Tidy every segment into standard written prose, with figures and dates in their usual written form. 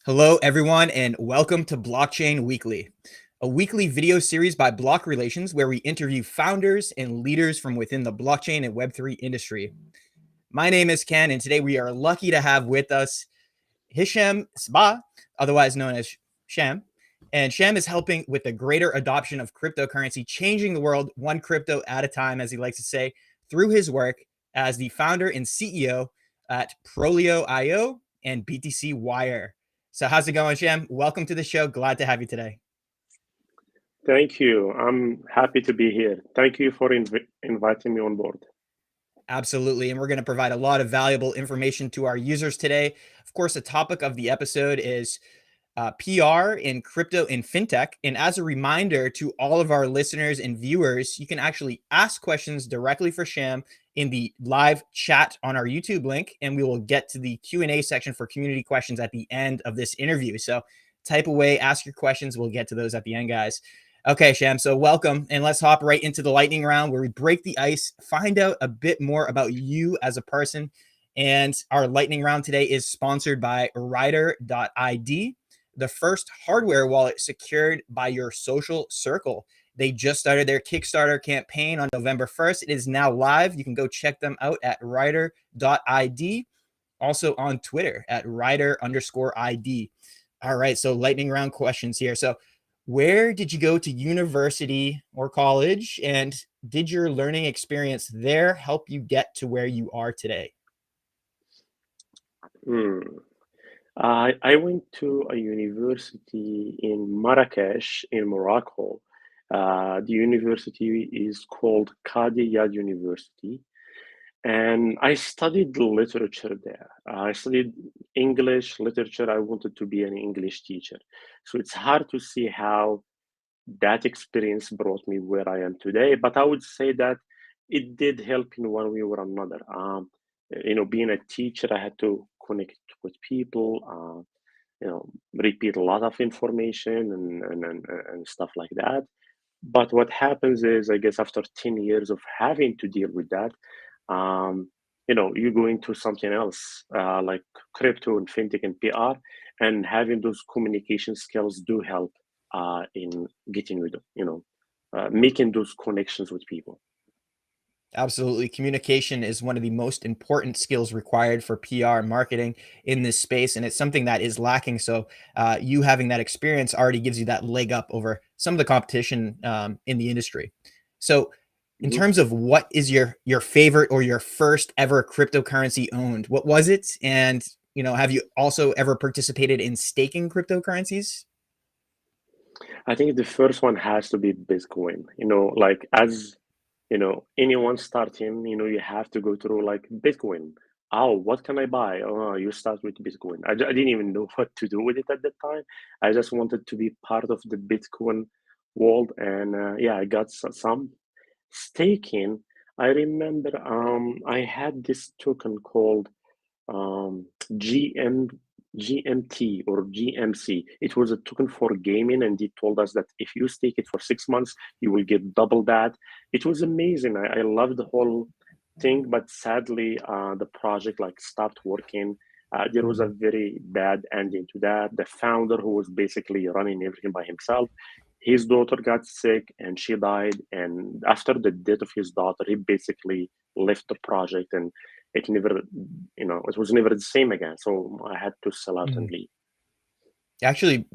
Hello, everyone, and welcome to Blockchain Weekly, a weekly video series by Block Relations where we interview founders and leaders from within the blockchain and Web3 industry. My name is Ken, and today we are lucky to have with us Hicham Sbaa, otherwise known as Sham. And Sham is helping with the greater adoption of cryptocurrency, changing the world one crypto at a time, as he likes to say, through his work as the founder and CEO at Prolio.io and BTCWire. So how's it going, Sham? Welcome to the show. Glad to have you today. Thank you. I'm happy to be here. Thank you for inviting me on board. Absolutely. And we're going to provide a lot of valuable information to our users today. Of course, the topic of the episode is PR in crypto and FinTech. And as a reminder to all of our listeners and viewers, you can actually ask questions directly for Sham in the live chat on our YouTube link, and we will get to the Q&A section for community questions at the end of this interview. So type away, ask your questions. We'll get to those at the end, guys. Okay, Sham, so welcome, and let's hop right into the lightning round where we break the ice, find out a bit more about you as a person. And our lightning round today is sponsored by Rider.id, the first hardware wallet secured by your social circle. They just started their Kickstarter campaign on November 1st. It is now live. You can go check them out at Rider.id, also on Twitter at Rider_ID. All right, so lightning round questions here. So where did you go to university or college, and did your learning experience there help you get to where you are today? Hmm. I went to a university in Marrakesh in Morocco. The university is called Qadi Yad University, and I studied literature there. I studied English literature. I wanted to be an English teacher. So it's hard to see how that experience brought me where I am today. But I would say that it did help in one way or another. Being a teacher, I had to connect with people, repeat a lot of information and stuff like that. But what happens is, I guess, after 10 years of having to deal with that, you go into something else like crypto and fintech and PR, and having those communication skills do help in getting rid of, making those connections with people. Absolutely. Communication is one of the most important skills required for PR and marketing in this space. And it's something that is lacking. So, you having that experience already gives you that leg up over some of the competition in the industry. So, in Mhm. terms of what is your favorite or your first ever cryptocurrency owned, what was it? And, have you also ever participated in staking cryptocurrencies? I think the first one has to be Bitcoin. Like as anyone starting, you have to go through like Bitcoin. Oh, what can I buy? Oh, you start with Bitcoin. I didn't even know what to do with it at that time. I just wanted to be part of the Bitcoin world, and yeah, I got some staking. I remember I had this token called GM, GMT or GMC. It was a token for gaming, and they told us that if you stake it for 6 months, you will get double that. It was amazing. I loved the whole thing, but sadly, the project like stopped working. There was a very bad ending to that. The founder, who was basically running everything by himself, his daughter got sick and she died. And after the death of his daughter, he basically left the project, and it never, it was never the same again. So I had to sell out and leave. Actually,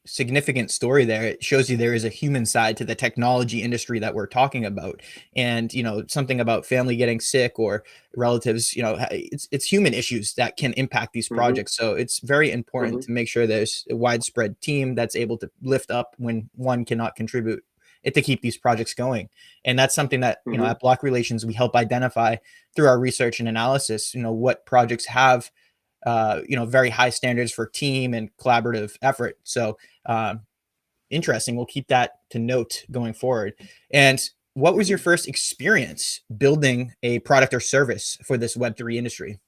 significant story there. It shows you there is a human side to the technology industry that we're talking about. And, something about family getting sick or relatives, it's human issues that can impact these Hmm. projects. So it's very important Hmm. to make sure there's a widespread team that's able to lift up when one cannot contribute it to keep these projects going. And that's something that, Hmm. at Block Relations, we help identify through our research and analysis, what projects have very high standards for team and collaborative effort. So interesting. We'll keep that to note going forward. And what was your Hmm. first experience building a product or service for this Web3 industry?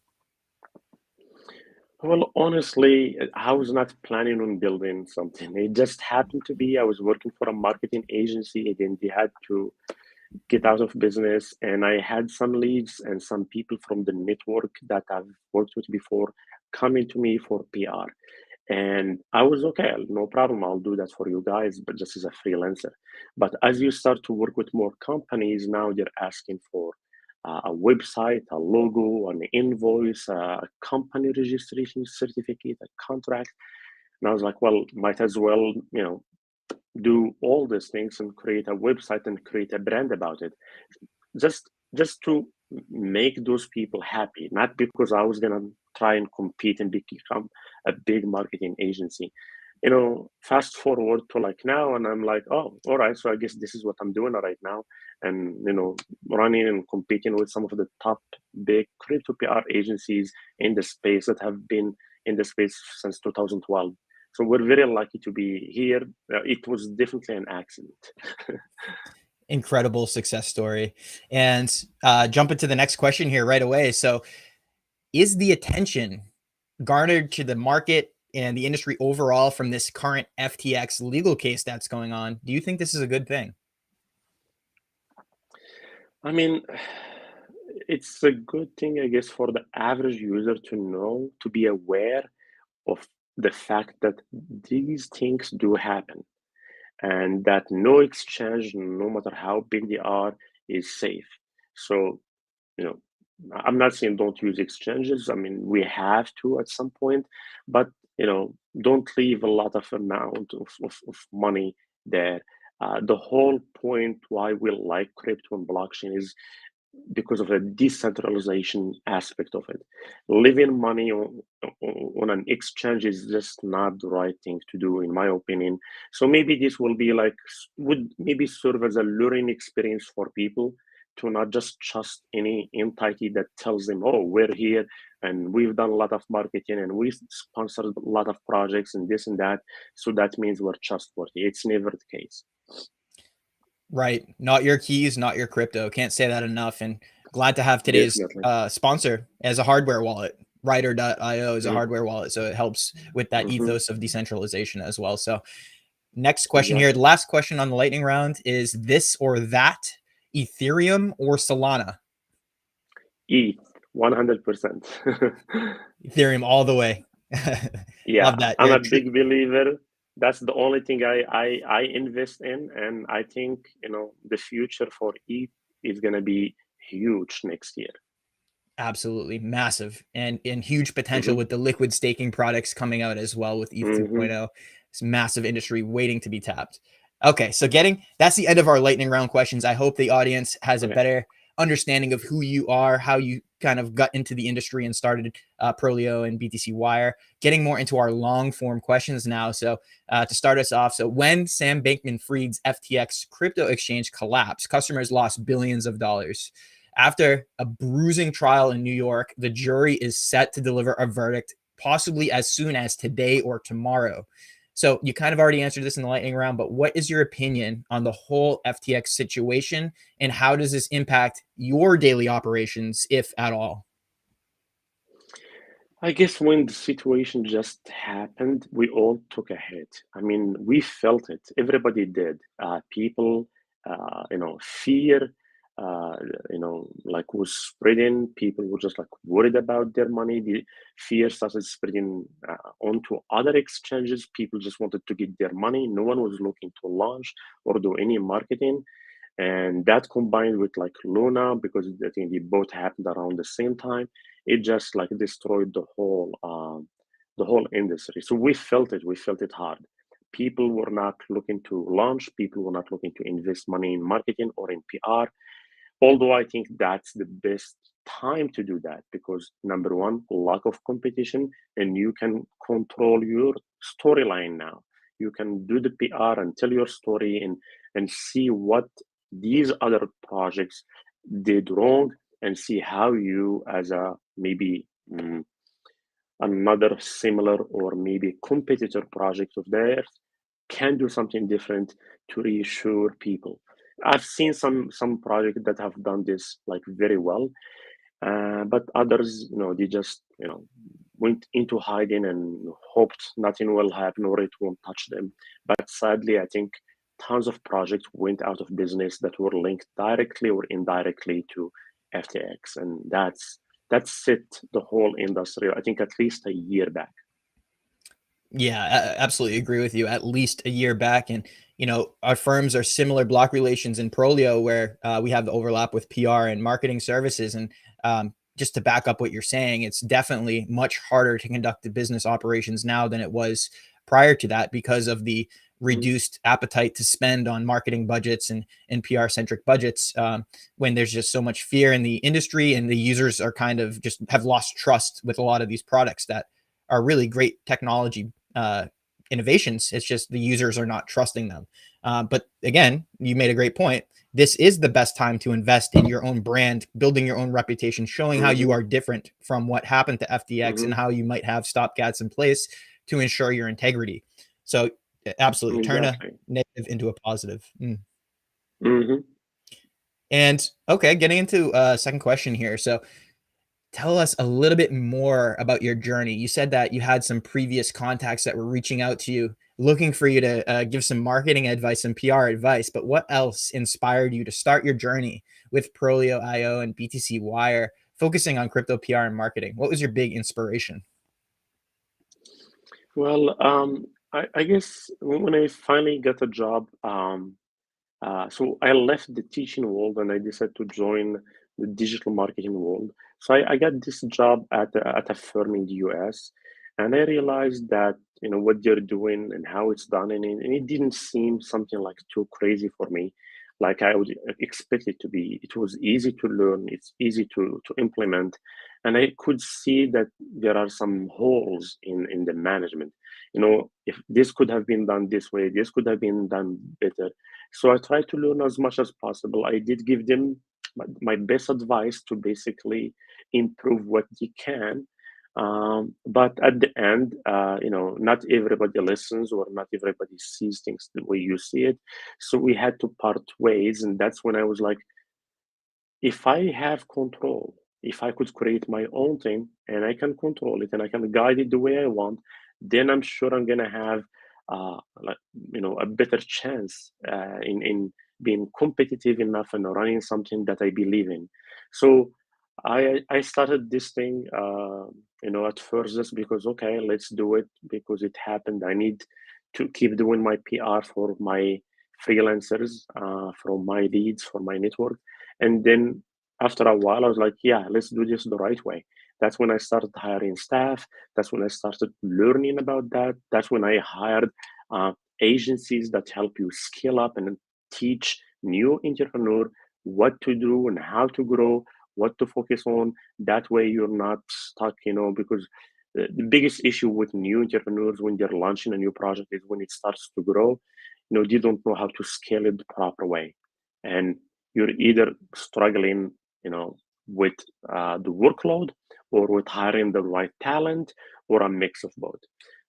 Well, honestly, I was not planning on building something. It just happened to be I was working for a marketing agency. Again, they had to get out of business, and I had some leads and some people from the network that I've worked with before coming to me for PR. And I was okay, no problem. I'll do that for you guys, but just as a freelancer. But as you start to work with more companies, now they're asking for a website, a logo, an invoice, a company registration certificate, a contract. And I was like, well, might as well, do all these things and create a website and create a brand about it. Just to make those people happy, not because I was gonna try and compete and become a big marketing agency. Fast forward to like now, and I'm like, oh, all right, so I guess this is what I'm doing right now. And running and competing with some of the top big crypto PR agencies in the space that have been in the space since 2012. So we're very lucky to be here. It was definitely an accident. Incredible success story. And jump into the next question here right away. So is the attention garnered to the market and the industry overall from this current FTX legal case that's going on, do you think this is a good thing? I mean, it's a good thing, I guess, for the average user to know, to be aware of the fact that these things do happen and that no exchange, no matter how big they are, is safe. So, you know, I'm not saying don't use exchanges. I mean, we have to at some point, but don't leave a lot of amount of money there. The whole point why we like crypto and blockchain is because of the decentralization aspect of it. Leaving money on an exchange is just not the right thing to do, in my opinion. So maybe this will be like, would maybe serve as a learning experience for people to not just trust any entity that tells them, oh, we're here and we've done a lot of marketing and we sponsored a lot of projects and this and that. So that means we're trustworthy. It's never the case. Right. Not your keys, not your crypto. Can't say that enough. And glad to have today's Definitely. sponsor as a hardware wallet. Writer.io is a Mm-hmm. hardware wallet. So it helps with that Mm-hmm. ethos of decentralization as well. So next question here. Exactly. The last question on the lightning round is this or that, Ethereum or Solana? ETH, 100%. Ethereum all the way. Yeah, Love that. I'm You're a big believer. That's the only thing I invest in, and I think the future for ETH is gonna be huge next year. absolutely massive and huge potential Mm-hmm. with the liquid staking products coming out as well with ETH Mm-hmm. 2.0. It's massive industry waiting to be tapped. Okay, so that's the end of our lightning round questions. I hope the audience has a Okay. better understanding of who you are, how you kind of got into the industry and started Prolio and BTCWire. Getting more into our long form questions now. So to start us off, so when Sam Bankman-Fried's FTX crypto exchange collapsed, customers lost billions of dollars. After a bruising trial in New York, the jury is set to deliver a verdict possibly as soon as today or tomorrow. So you kind of already answered this in the lightning round, but what is your opinion on the whole FTX situation and how does this impact your daily operations, if at all? I guess when the situation just happened, we all took a hit. I mean, we felt it. Everybody did. People, fear, uh, like was spreading. People were just like worried about their money. The fear started spreading onto other exchanges. People just wanted to get their money. No one was looking to launch or do any marketing. And that combined with like Luna, because I think they both happened around the same time, it just like destroyed the whole industry. So we felt it. We felt it hard. People were not looking to launch. People were not looking to invest money in marketing or in PR. Although I think that's the best time to do that because number one, lack of competition, and you can control your storyline now. You can do the PR and tell your story and see what these other projects did wrong and see how you as a maybe another similar or maybe competitor project of theirs can do something different to reassure people. I've seen some projects that have done this like very well, but others, they just went into hiding and hoped nothing will happen or it won't touch them. But sadly, I think tons of projects went out of business that were linked directly or indirectly to FTX, and that's set the whole industry. I think at least a year back. Yeah, absolutely agree with you. At least a year back, and our firms are similar block relations in Prolio, where we have the overlap with PR and marketing services. And just to back up what you're saying, it's definitely much harder to conduct the business operations now than it was prior to that because of the Mhm. reduced appetite to spend on marketing budgets and PR centric budgets. When there's just so much fear in the industry, and the users are kind of just have lost trust with a lot of these products that are really great technology uh, innovations. It's just the users are not trusting them. But again, you made a great point. This is the best time to invest in your own brand, building your own reputation, showing how you Mhm. are different from what happened to FTX, and Mhm. how you might have stopgaps in place to ensure your integrity. So, absolutely, turn a Exactly. negative into a positive. Mhm. And okay, getting into a second question here. So, tell us a little bit more about your journey. You said that you had some previous contacts that were reaching out to you, looking for you to give some marketing advice and PR advice. But what else inspired you to start your journey with Prolio.io and BTCWire, focusing on crypto PR and marketing? What was your big inspiration? Well, I guess when I finally got a job, so I left the teaching world and I decided to join the digital marketing world. So I got this job at a firm in the US, and I realized that what they're doing and how it's done, and it didn't seem something like too crazy for me, like I would expect it to be. It was easy to learn, it's easy to implement, and I could see that there are some holes in the management. If this could have been done this way, this could have been done better. So I tried to learn as much as possible. I did give them my best advice to basically improve what they can. But at the end, not everybody listens or not everybody sees things the way you see it. So we had to part ways. And that's when I was like, if I have control, if I could create my own thing and I can control it and I can guide it the way I want, then I'm sure I'm gonna have like a better chance in being competitive enough and running something that I believe in. So I started this thing at first just because okay, let's do it because it happened. I need to keep doing my PR for my freelancers, for my leads, for my network, and then after a while, I was like, yeah, let's do this the right way. That's when I started hiring staff. That's when I started learning about that. That's when I hired uh, agencies that help you scale up and teach new entrepreneur what to do and how to grow, what to focus on. That way, you're not stuck, because the biggest issue with new entrepreneurs when they're launching a new project is when it starts to grow, they don't know how to scale it the proper way. And you're either struggling, with the workload or with hiring the right talent or a mix of both.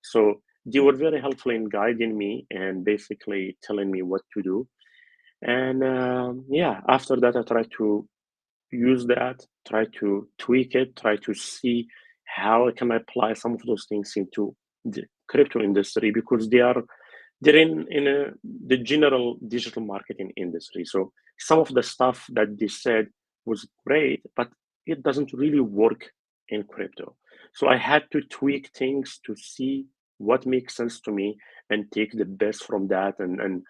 So they were very helpful in guiding me and basically telling me what to do. And yeah, after that, I tried to use that, try to tweak it, try to see how I can apply some of those things into the crypto industry because they're in the general digital marketing industry. So some of the stuff that they said was great, but it doesn't really work in crypto. So I had to tweak things to see what makes sense to me and take the best from that and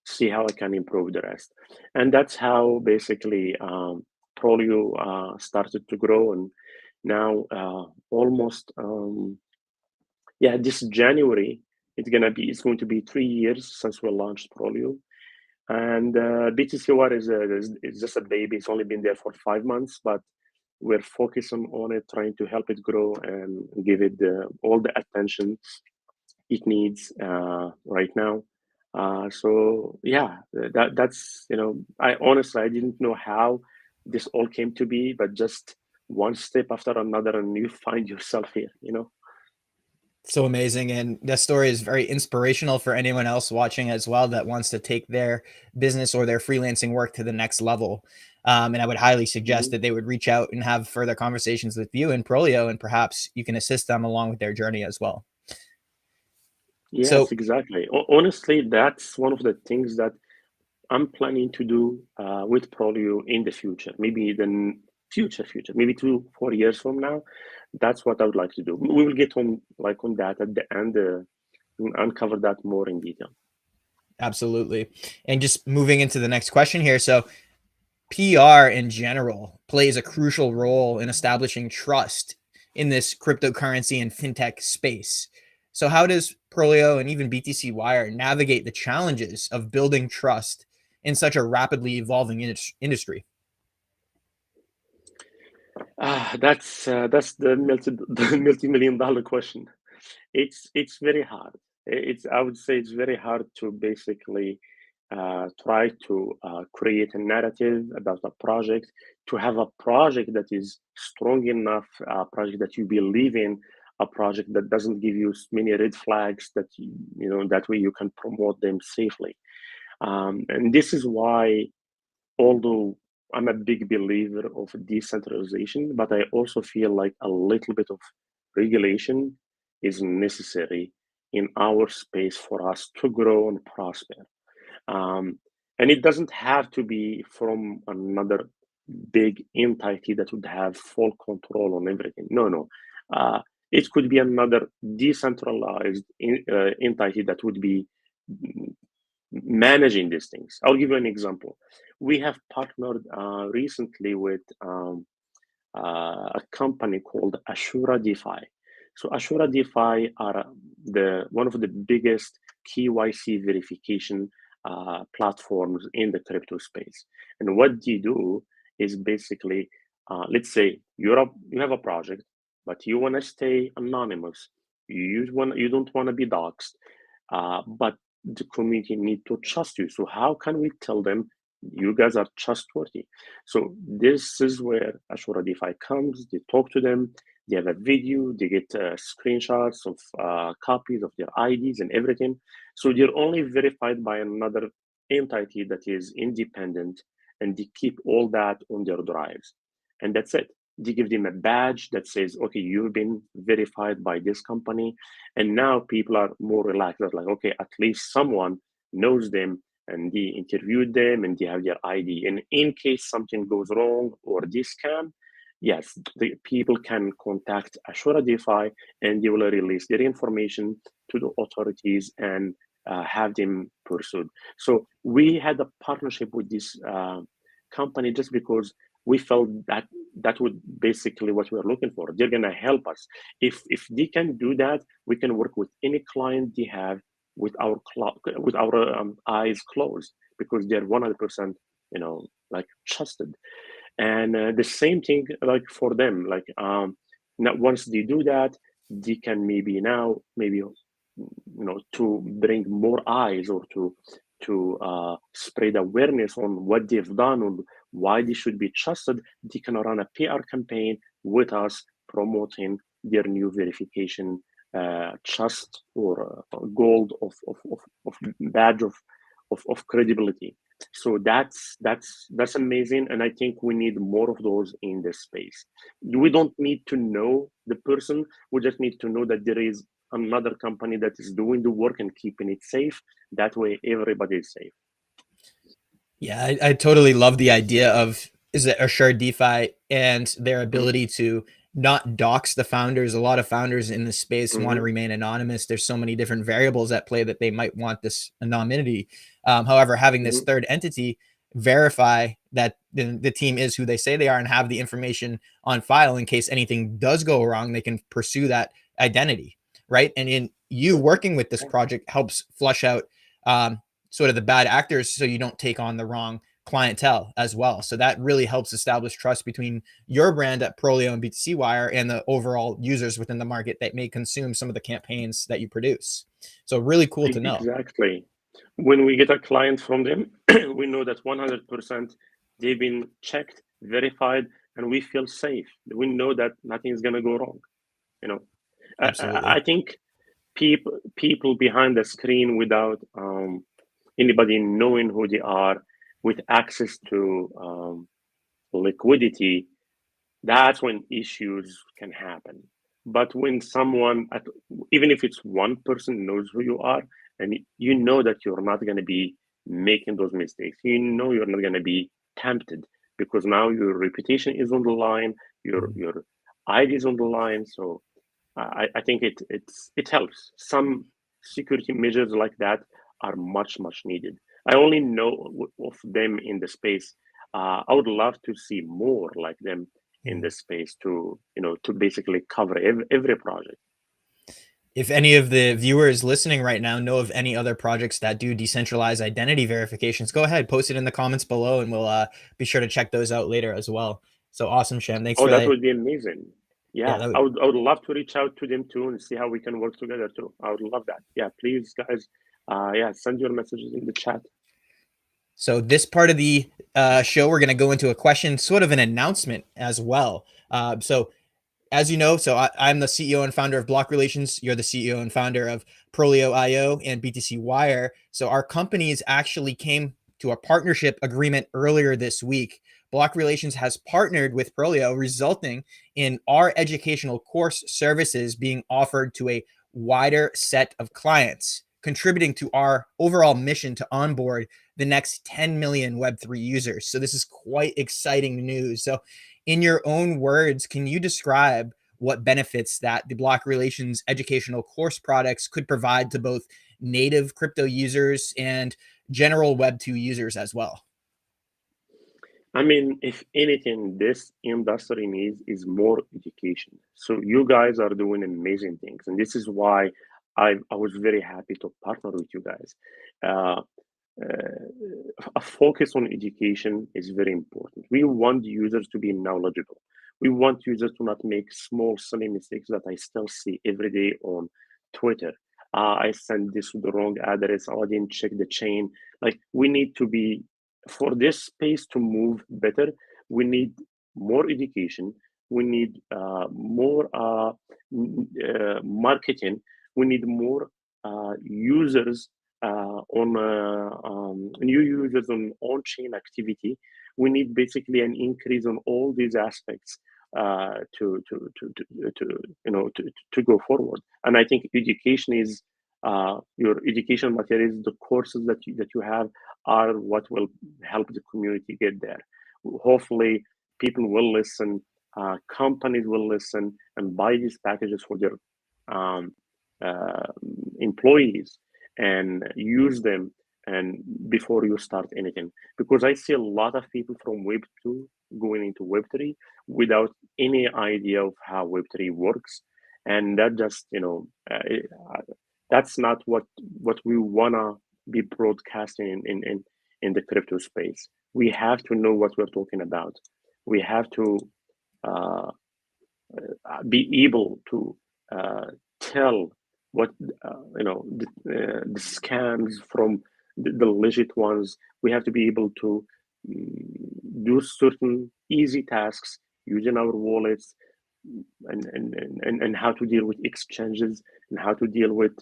see how I can improve the rest. And that's how basically Prolio started to grow. And now almost yeah, this January it's going to be 3 years since we launched Prolio, and BTCWire is just a baby. It's only been there for 5 months, but we're focusing on it, trying to help it grow and give it all the attention it needs right now. So yeah, that's I honestly I didn't know how this all came to be, but just one step after another, and you find yourself here. So amazing. And that story is very inspirational for anyone else watching as well that wants to take their business or their freelancing work to the next level. And I would highly suggest Mhm. that they would reach out and have further conversations with you and Prolio, and perhaps you can assist them along with their journey as well. Yes, So, exactly. Honestly, that's one of the things that I'm planning to do with Prolio in the future. Maybe the future, maybe 2, 4 years from now. That's what I would like to do. We will get on that at the end, and uncover that more in detail. Absolutely. And just moving into the next question here. So PR in general plays a crucial role in establishing trust in this cryptocurrency and fintech space. So how does Prolio and even BTCWire navigate the challenges of building trust in such a rapidly evolving industry? That's the multi-million dollar question. It's very hard. I would say it's very hard to basically try to create a narrative about a project, to have a project that is strong enough, a project that you believe in, a project that doesn't give you many red flags, that you know that way you can promote them safely. And this is why, although I'm a big believer of decentralization, but I also feel like a little bit of regulation is necessary in our space for us to grow and prosper. Um, and it doesn't have to be from another big entity that would have full control on everything. No, no. Uh, it could be another decentralized entity that would be managing these things. I'll give you an example. We have partnered recently with a company called Ashura DeFi. So Ashura DeFi are the one of the biggest KYC verification platforms in the crypto space. And what they do is basically, let's say you have a project, but you want to stay anonymous. You don't want to be doxxed, but the community need to trust you. So how can we tell them you guys are trustworthy? So this is where Ashura DeFi comes. They talk to them. They have a video. They get screenshots of copies of their IDs and everything. So they're only verified by another entity that is independent, and they keep all that on their drives. And that's it. They give them a badge that says, okay, you've been verified by this company. And now people are more relaxed. They're like, okay, at least someone knows them and they interviewed them and they have their ID. And in case something goes wrong or this scam, yes, the people can contact Ashura DeFi and they will release their information to the authorities and have them pursued. So we had a partnership with this company just because we felt that that would basically what we're looking for. They're gonna help us. If they can do that, we can work with any client they have with our eyes closed, because they're 100% like trusted. And the same thing like for them, like now once they do that, they can maybe to bring more eyes, or to spread awareness on what they've done and why they should be trusted. They can run a PR campaign with us promoting their new verification trust, or gold of badge of credibility. So that's amazing, and I think we need more of those in this space. We don't need to know the person; we just need to know that there is another company that is doing the work and keeping it safe. That way, everybody is safe. Yeah, I totally love the idea of is it Assured DeFi and their Mm-hmm. ability to not dox the founders. A lot of founders in this space want to Mm-hmm. remain anonymous. There's so many different variables at play that they might want this anonymity. However, having this Mm-hmm. third entity verify that the team is who they say they are and have the information on file in case anything does go wrong, they can pursue that identity, right? And in you working with this project helps flush out sort of the bad actors so you don't take on the wrong clientele as well. So that really helps establish trust between your brand at Prolio and BTCWire and the overall users within the market that may consume some of the campaigns that you produce. So really cool to know. Exactly. When we get a client from them, we know that 100% they've been checked, verified, and we feel safe. We know that nothing is going to go wrong. You know, I Absolutely. think people behind the screen, without anybody knowing who they are, with access to liquidity, that's when issues can happen. But when even if it's one person knows who you are, and you know that you're not going to be making those mistakes, you know you're not going to be tempted, because now your reputation is on the line, your ideas on the line. So I think it helps. Some security measures like that are much needed. I only know of them in the space. I would love to see more like them in the space to to basically cover every project. If any of the viewers listening right now know of any other projects that do decentralized identity verifications, go ahead, post it in the comments below, and we'll be sure to check those out later as well. So awesome, Shem. Thanks Oh, for that that. would be amazing. Yeah, Yeah, that would, I would love to reach out to them too and see how we can work together too. I would love that. Yeah, please, guys. Yeah, send your messages in the chat. so this part of the show, we're going to go into a question, sort of an announcement as well. So as you know, I'm the CEO and founder of Block Relations. You're the CEO and founder of Prolio.io and BTCWire. So our companies actually came to a partnership agreement earlier this week. Block Relations has partnered with Prolio, resulting in our educational course services being offered to a wider set of clients, contributing to our overall mission to onboard the next 10 million Web3 users. So this is quite exciting news. So in your own words, can you describe what benefits that the Block Relations educational course products could provide to both native crypto users and general Web2 users as well? I mean, if anything, this industry needs is more education. So you guys are doing amazing things, and this is why I was very happy to partner with you guys. Uh, a focus on education is very important. We want users to be knowledgeable. We want users to not make small, silly mistakes that I still see every day on Twitter. I sent this to the wrong address. Oh, I didn't check the chain. Like, we need to be, for this space to move better, we need more education. We need more marketing. We need more users on new users on on-chain activity. We need basically an increase on all these aspects to go forward. And I think education is your education materials, the courses that you have are what will help the community get there. Hopefully, people will listen, companies will listen and buy these packages for their um, uh, employees and use them and before you start anything, because I see a lot of people from web 2 going into web 3 without any idea of how web 3 works, and that just that's not what we want to be broadcasting in the crypto space. We have to know what we're talking about. We have to uh, be able to tell what the scams from the legit ones. We have to be able to do certain easy tasks using our wallets, and how to deal with exchanges, and how to deal with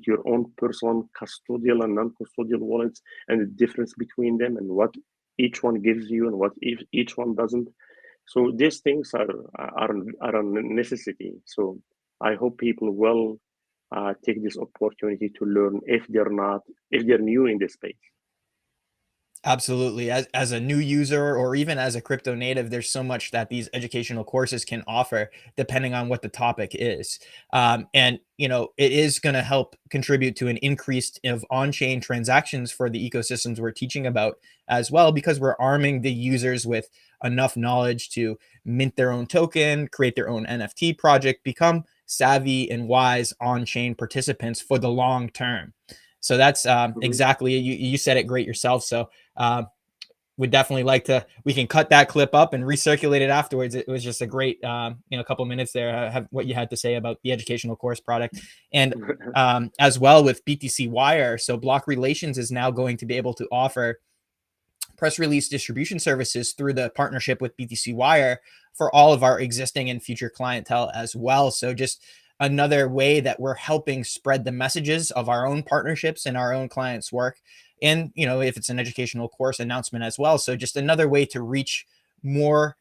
your own personal custodial and non-custodial wallets, and the difference between them, and what each one gives you and what if each one doesn't. So these things are a necessity. So I hope people will take this opportunity to learn if they're new in this space. Absolutely. As a new user or even as a crypto native, there's so much that these educational courses can offer depending on what the topic is. And, it is going to help contribute to an increase of on-chain transactions for the ecosystems we're teaching about as well, because we're arming the users with enough knowledge to mint their own token, create their own NFT project, become savvy and wise on-chain participants for the long term. So that's Mhm. exactly, you said it great yourself. So uh, would definitely like to, we can cut that clip up and recirculate it afterwards. It was just a great, couple minutes there, have what you had to say about the educational course product. And as well with BTCWire. So Block Relations is now going to be able to offer press release distribution services through the partnership with BTCWire for all of our existing and future clientele as well. So just another way that we're helping spread the messages of our own partnerships and our own clients' work. And, if it's an educational course announcement as well. So just another way to reach more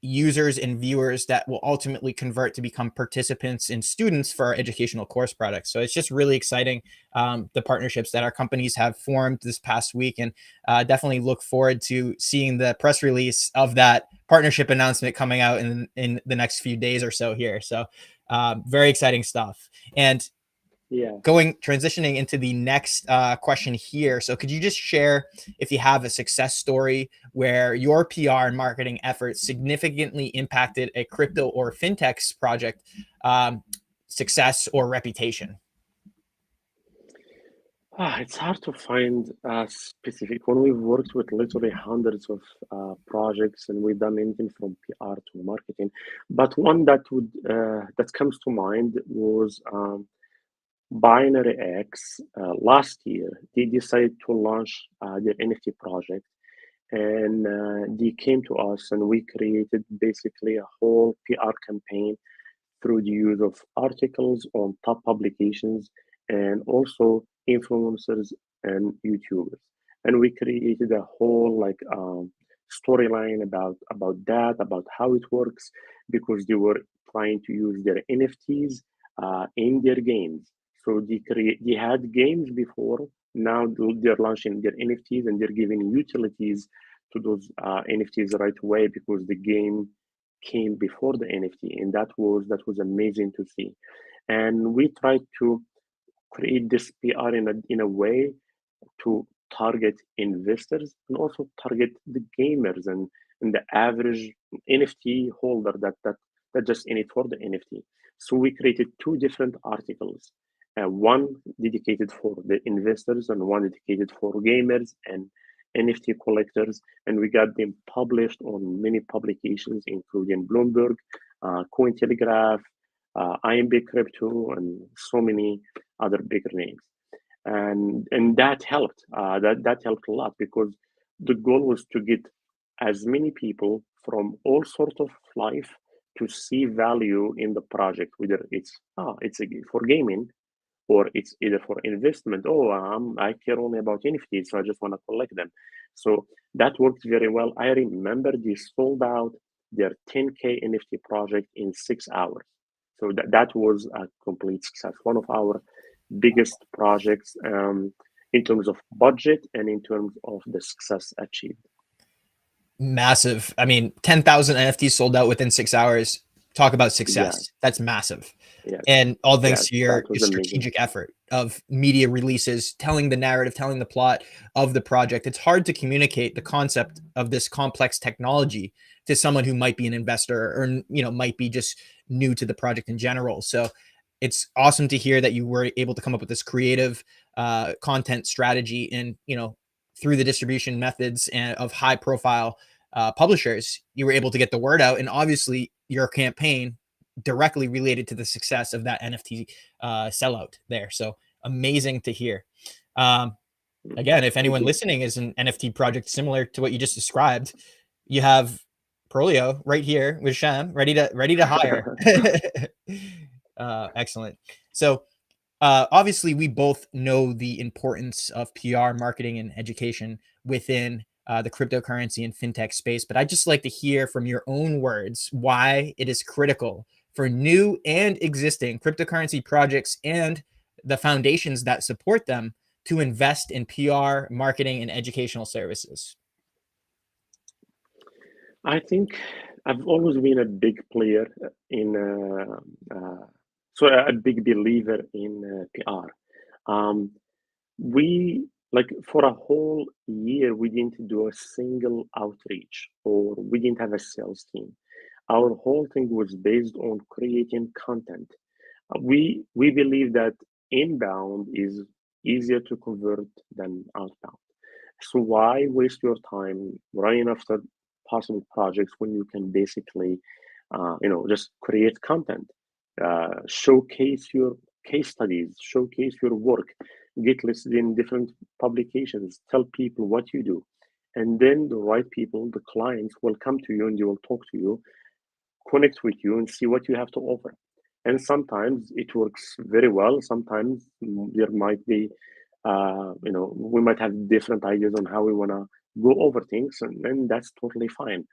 users and viewers that will ultimately convert to become participants and students for our educational course products. So it's just really exciting, the partnerships that our companies have formed this past week, and definitely look forward to seeing the press release of that partnership announcement coming out in the next few days or so here. So very exciting stuff. And Yeah. transitioning into the next question here. So could you just share if you have a success story where your PR and marketing efforts significantly impacted a crypto or fintech's project success or reputation? It's hard to find a specific one. We've worked with literally hundreds of projects, and we've done anything from PR to marketing. But one that comes to mind was Binary X. Last year, they decided to launch their NFT project, and they came to us, and we created basically a whole PR campaign through the use of articles on top publications and also influencers and YouTubers. And we created a whole storyline about how it works, because they were trying to use their NFTs in their games. So they had games before. Now they're launching their NFTs, and they're giving utilities to those NFTs right away, because the game came before the NFT, and that was amazing to see. And we tried to create this PR in a way to target investors and also target the gamers and the average NFT holder that just in it for the NFT. So we created two different articles, one dedicated for the investors and one dedicated for gamers and NFT collectors, and we got them published on many publications, including Bloomberg, Cointelegraph, IMB Crypto, and so many other bigger names. And that helped. That helped a lot, because the goal was to get as many people from all sorts of life to see value in the project, whether it's for gaming, or it's either for investment. I care only about NFTs, so I just want to collect them. So that worked very well. I remember they sold out their 10K NFT project in 6 hours. So that was a complete success. One of our biggest projects, in terms of budget and in terms of the success achieved. Massive. I mean, 10,000 NFTs sold out within 6 hours. Talk about Yeah, success. That's massive. yeah, And all yeah. thanks to That your was amazing. strategic effort of media releases, telling the narrative, telling the plot of the project. It's hard to communicate the concept of this complex technology to someone who might be an investor or might be just new to the project in general. So it's awesome to hear that you were able to come up with this creative content strategy, and through the distribution methods and of high profile publishers, you were able to get the word out, and obviously your campaign directly related to the success of that NFT sellout there. So amazing to hear. Um, Again, if Thank anyone you. listening is an NFT project similar to what you just described, you have Prolio right here with Sham ready to hire. Excellent. So obviously, we both know the importance of PR, marketing, and education within the cryptocurrency and fintech space. But I'd just like to hear from your own words why it is critical for new and existing cryptocurrency projects and the foundations that support them to invest in PR, marketing, and educational services. I think I've always been a big player in, so a big believer in PR. Um, we for a whole year we didn't do a single outreach, or we didn't have a sales team. Our whole thing was based on creating content. We believe that inbound is easier to convert than outbound. So why waste your time running after possible projects when you can basically, just create content, showcase your case studies, showcase your work, get listed in different publications, tell people what you do, and then the right people, the clients, will come to you and they will talk to you, connect with you, and see what you have to offer. And sometimes it works very well. Sometimes there might be, we might have different ideas on how we want to go over things, and that's totally fine.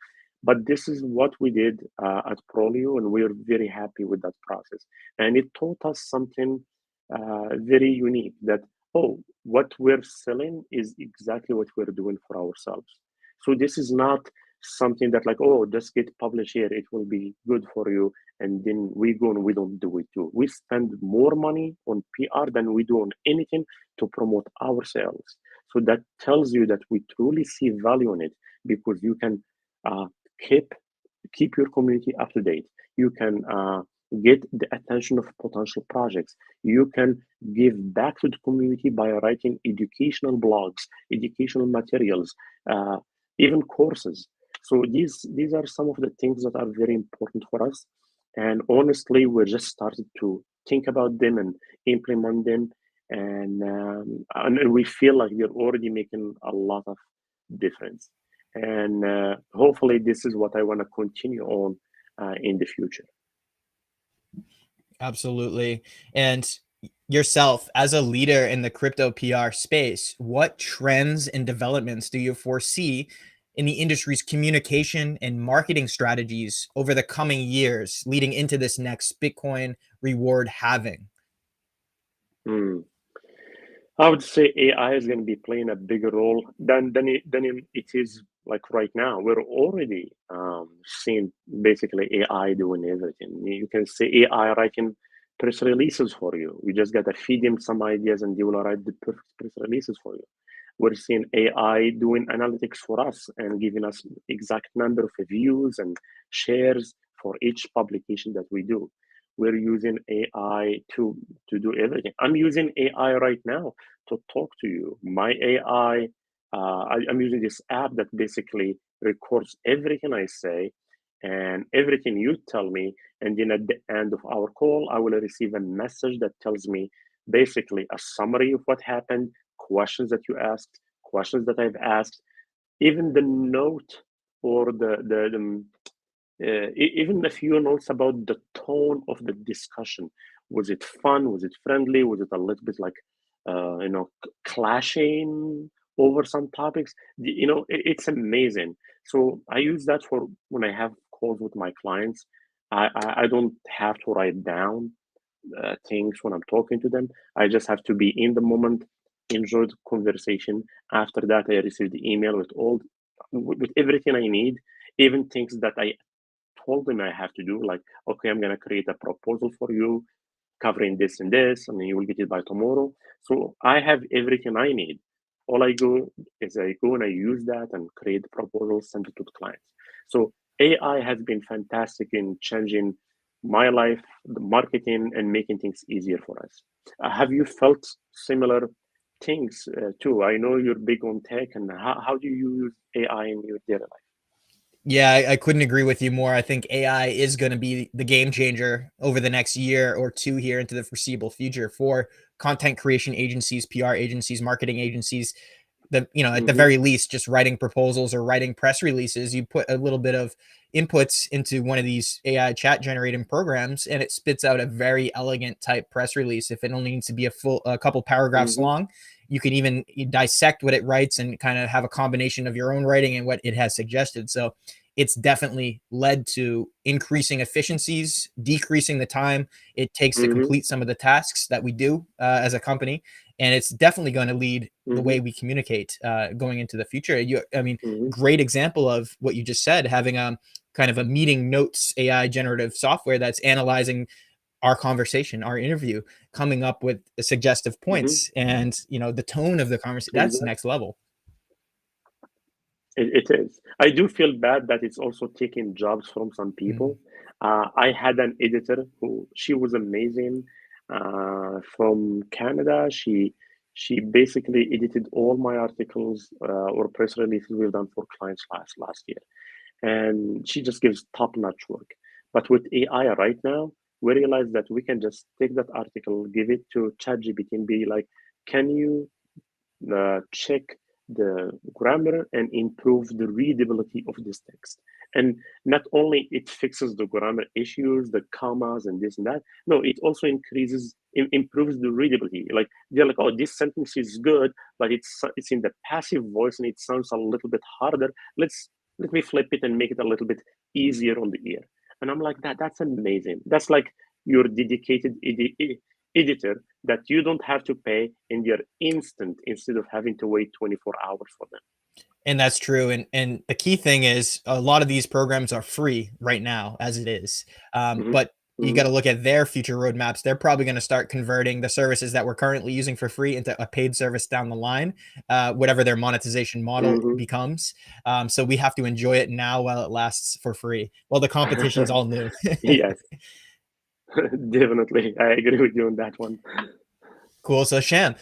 But this is what we did at Prolio, and we're very happy with that process. And it taught us something very unique, that, oh, what we're selling is exactly what we're doing for ourselves. So this is not something that like, oh, just get published here, it will be good for you, and then we go and we don't do it too. We spend more money on PR than we do on anything to promote ourselves. So that tells you that we truly see value in it, because you can uh, keep your community up to date. You can get the attention of potential projects. You can give back to the community by writing educational blogs, educational materials, uh, even courses. So these are some of the things that are very important for us. And honestly, we're just started to think about them and implement them. And we feel like they're already making a lot of difference. And hopefully, this is what I want to continue on in the future. Absolutely. And yourself, as a leader in the crypto PR space, what trends and developments do you foresee in the industry's communication and marketing strategies over the coming years leading into this next Bitcoin reward halving? Hmm. I would say AI is going to be playing a bigger role than it is like right now. We're already seeing basically AI doing everything. You can say AI writing press releases for you. You just got to feed him some ideas, and he will write the perfect press releases for you. We're seeing AI doing analytics for us and giving us exact number of views and shares for each publication that we do. We're using AI to do everything. I'm using AI right now to talk to you. My AI, I'm using this app that basically records everything I say and everything you tell me. And then at the end of our call, I will receive a message that tells me basically a summary of what happened, questions that you asked, questions that I've asked, even the note or even a few notes about the tone of the discussion. Was it fun? Was it friendly? Was it a little bit like, clashing over some topics? It's amazing. So I use that for when I have calls with my clients. I don't have to write down things when I'm talking to them. I just have to be in the moment, enjoy the conversation. After that, I receive the email with everything I need, even things that I told them I have to do, like, okay, I'm gonna create a proposal for you covering this and this, and then you will get it by tomorrow. So I have everything I need. All I go is I go and I use that and create the proposal, send it to the clients. So AI has been fantastic in changing my life, the marketing, and making things easier for us. Have you felt similar things too? I know you're big on tech, and how do you use AI in your daily life? Yeah, I couldn't agree with you more. I think AI is going to be the game changer over the next year or two here into the foreseeable future for content creation agencies, PR agencies, marketing agencies. At the Mm-hmm. very least, just writing proposals or writing press releases, you put a little bit of inputs into one of these AI chat generating programs, and it spits out a very elegant type press release. If it only needs to be a couple paragraphs Mm-hmm. long, you can even dissect what it writes and kind of have a combination of your own writing and what it has suggested. So it's definitely led to increasing efficiencies, decreasing the time it takes to Mm-hmm. complete some of the tasks that we do as a company. And it's definitely going to lead the Mm-hmm. way we communicate going into the future. Mm-hmm. Great example of what you just said, having kind of a meeting notes AI generative software that's analyzing our conversation, our interview, coming up with suggestive Mm-hmm. points and the tone of the conversation. That's Exactly. next level. It is. I do feel bad that it's also taking jobs from some Mm. people. I had an editor who she was amazing from Canada. She basically edited all my articles or press releases we've done for clients last year, and she just gives top-notch work. But with AI right now, we realize that we can just take that article, give it to ChatGPT, and be like, "Can you check the grammar and improve the readability of this text?" And not only it fixes the grammar issues, the commas and this and that, no, it also improves the readability. Like they're like, oh, this sentence is good, but it's in the passive voice and it sounds a little bit harder. Let's let me flip it and make it a little bit easier on the ear. And I'm like, that's amazing. That's like your dedicated editor that you don't have to pay, and you're instant instead of having to wait 24 hours for them. And that's true. And the key thing is a lot of these programs are free right now as it is. Mm-hmm. But you got Mm-hmm. to look at their future roadmaps. They're probably going to start converting the services that we're currently using for free into a paid service down the line, whatever their monetization model Mm-hmm. becomes. So we have to enjoy it now while it lasts for free. Well, the competition's all new. Yes, definitely. I agree with you on that one. Cool. So Sham,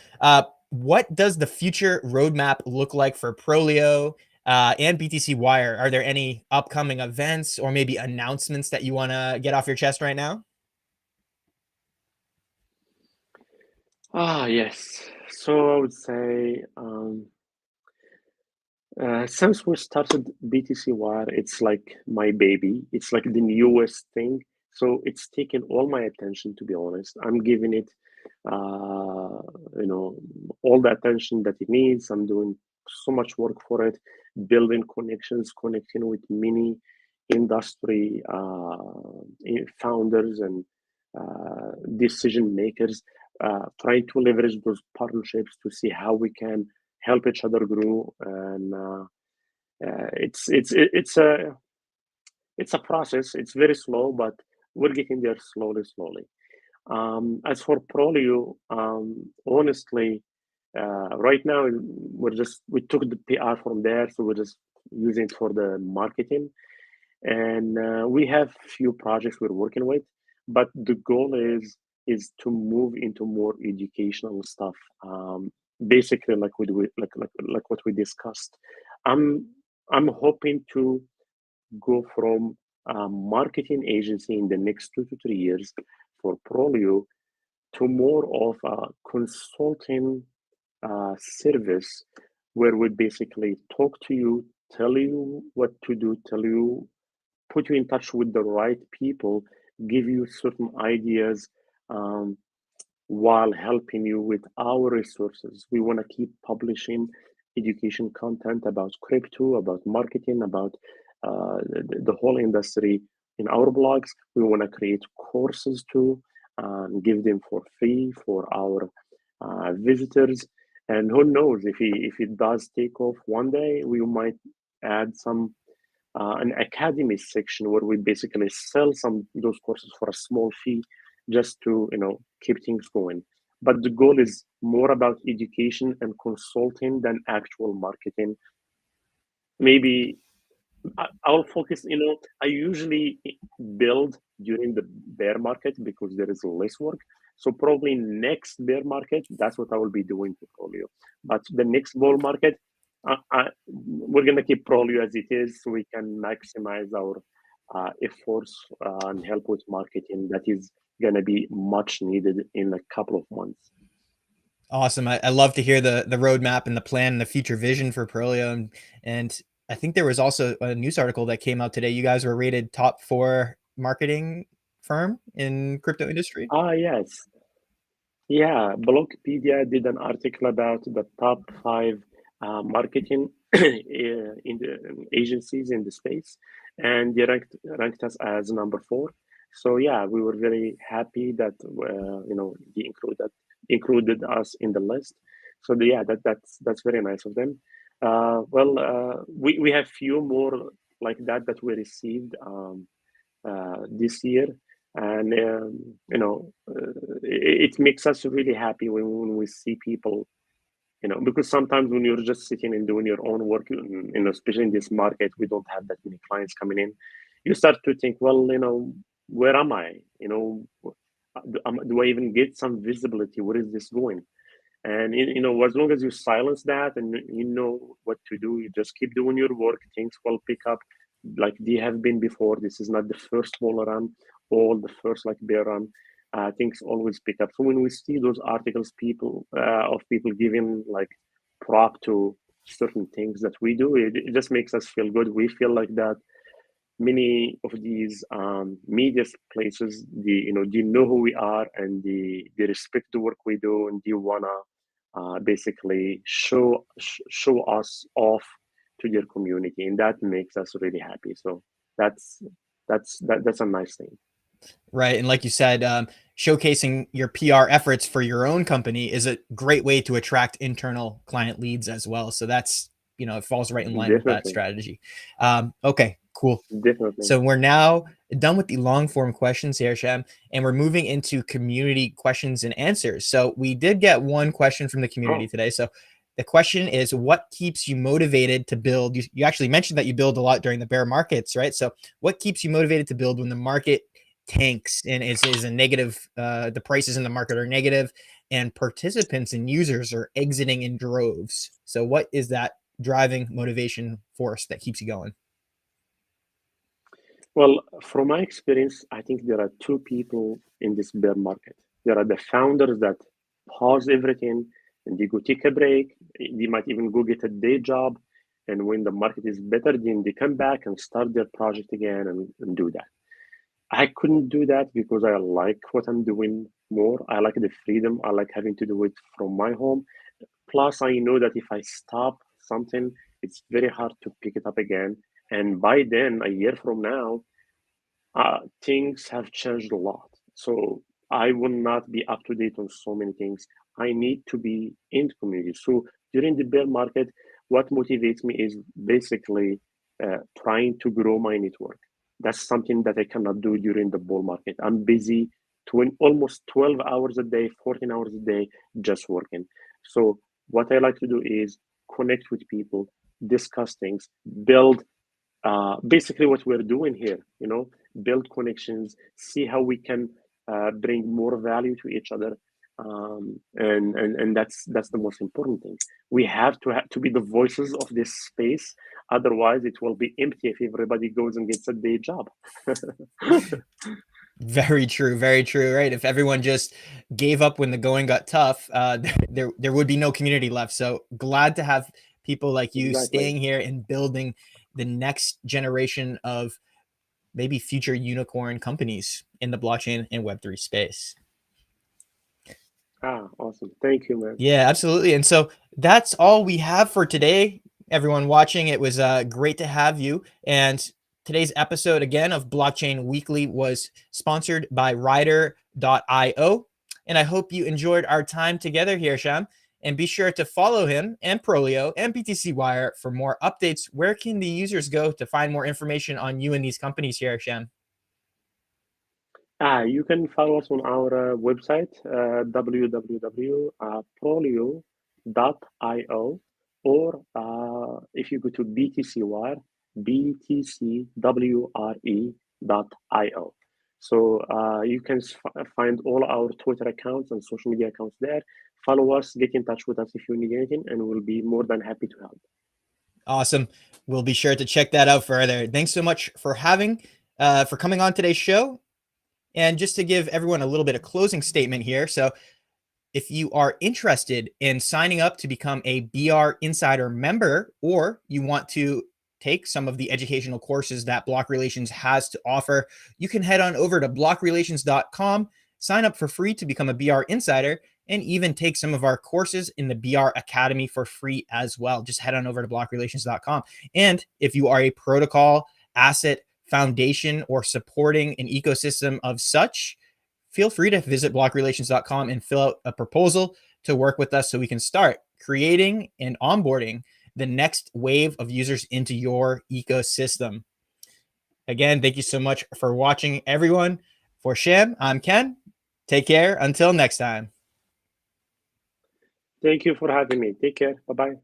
what does the future roadmap look like for Prolio and BTCWire? Are there any upcoming events or maybe announcements that you want to get off your chest right now? Yes. So I would say, since we started BTCWire, it's like my baby. It's like the newest thing. So it's taken all my attention, to be honest. I'm giving it, uh, you know, all the attention that it needs. I'm doing so much work for it, building connections, connecting with many industry founders and decision makers, trying to leverage those partnerships to see how we can help each other grow. And it's a process. It's very slow, but we're getting there slowly, slowly. As for Prolio, honestly, right now we took the PR from there, so we're just using it for the marketing, and we have few projects we're working with, but the goal is to move into more educational stuff. Basically, like what we discussed. I'm I'm hoping to go from a marketing agency in the next 2 to 3 years for Prolio to more of a consulting service where we basically talk to you, tell you what to do, put you in touch with the right people, give you certain ideas, um, while helping you with our resources. We want to keep publishing education content about crypto, about marketing, about the whole industry in our blogs. We want to create courses too, give them for free for our visitors. And who knows, if it does take off one day, we might add some an academy section where we basically sell some those courses for a small fee, just to keep things going. But the goal is more about education and consulting than actual marketing. Maybe I'll focus. I usually build during the bear market because there is less work. So probably next bear market, that's what I will be doing for Prolio. But the next bull market, we're gonna keep Prolio as it is, so we can maximize our efforts and help with marketing. That is gonna be much needed in a couple of months. Awesome. I love to hear the roadmap and the plan and the future vision for Prolio. And I think there was also a news article that came out today. You guys were rated top 4 marketing firm in crypto industry. Yes. Yeah, Blogpedia did an article about the top 5 marketing in the agencies in the space, and they ranked us as number 4. So yeah, we were very happy that they included us in the list. So yeah, that's very nice of them. We have few more like that we received this year, and it makes us really happy when we see people, because sometimes when you're just sitting and doing your own work, especially in this market, we don't have that many clients coming in. You start to think, well, where am I? Do I even get some visibility? Where is this going? And as long as you silence that and you know what to do, you just keep doing your work. Things will pick up, like they have been before. This is not the first bull run or the first like bear run. Things always pick up. So when we see those articles, of people giving like prop to certain things that we do, it just makes us feel good. We feel like that many of these media places, they know who we are, and they respect the work we do, and they wanna basically show us off to their community, and that makes us really happy. So that's a nice thing. Right. And like you said, showcasing your PR efforts for your own company is a great way to attract internal client leads as well. So that's, it falls right in line with that Definitely, strategy. Okay, cool. definitely. So we're now done with the long form questions here, Shem, and we're moving into community questions and answers. So we did get one question from the community Oh, today. So the question is, what keeps you motivated to build? You actually mentioned that you build a lot during the bear markets, right? So what keeps you motivated to build when the market tanks and is a negative, the prices in the market are negative and participants and users are exiting in droves? So what is that driving motivation force that keeps you going? well, from my experience, I think there are two people in this bear market. There are the founders that pause everything and they go take a break. They might even go get a day job. And when the market is better, then they come back and start their project again and do that. I couldn't do that because I like what I'm doing more. I like the freedom. I like having to do it from my home. Plus, I know that if I stop something, it's very hard to pick it up again. And by then, a year from now, things have changed a lot. So I will not be up to date on so many things. I need to be in the community. So during the bear market, what motivates me is basically trying to grow my network. That's something that I cannot do during the bull market. I'm busy almost 12 hours a day, 14 hours a day, just working. So what I like to do is connect with people, discuss things, build basically what we're doing here, build connections, see how we can bring more value to each other. And that's the most important thing. We have to be the voices of this space. Otherwise, it will be empty if everybody goes and gets a day job. Very true, very true. Right. If everyone just gave up when the going got tough, there would be no community left. So glad to have people like you Exactly. staying here and building the next generation of maybe future unicorn companies in the blockchain and Web3 space. Awesome. Thank you, man. Yeah, absolutely. And so that's all we have for today. Everyone watching, it was great to have you. And today's episode again of Blockchain Weekly was sponsored by Rider.io. And I hope you enjoyed our time together here, Sham. And be sure to follow him and Prolio and BTCWire for more updates. Where can the users go to find more information on you and these companies here, Sham? You can follow us on our website, www.prolio.io, or if you go to BTCWire, BTCWRE.io. So you can find all our Twitter accounts and social media accounts there. Follow us, get in touch with us if you need anything, and we'll be more than happy to help. Awesome. We'll be sure to check that out further. Thanks so much for coming on today's show. And just to give everyone a little bit of closing statement here. So if you are interested in signing up to become a BR Insider member, or you want to take some of the educational courses that Block Relations has to offer, you can head on over to blockrelations.com, sign up for free to become a BR Insider, and even take some of our courses in the BR Academy for free as well. Just head on over to blockrelations.com. And if you are a protocol, asset, foundation, or supporting an ecosystem of such, feel free to visit blockrelations.com and fill out a proposal to work with us so we can start creating and onboarding the next wave of users into your ecosystem. Again, thank you so much for watching, everyone. For Sham, I'm Ken. Take care. Until next time. Thank you for having me. Take care. Bye-bye.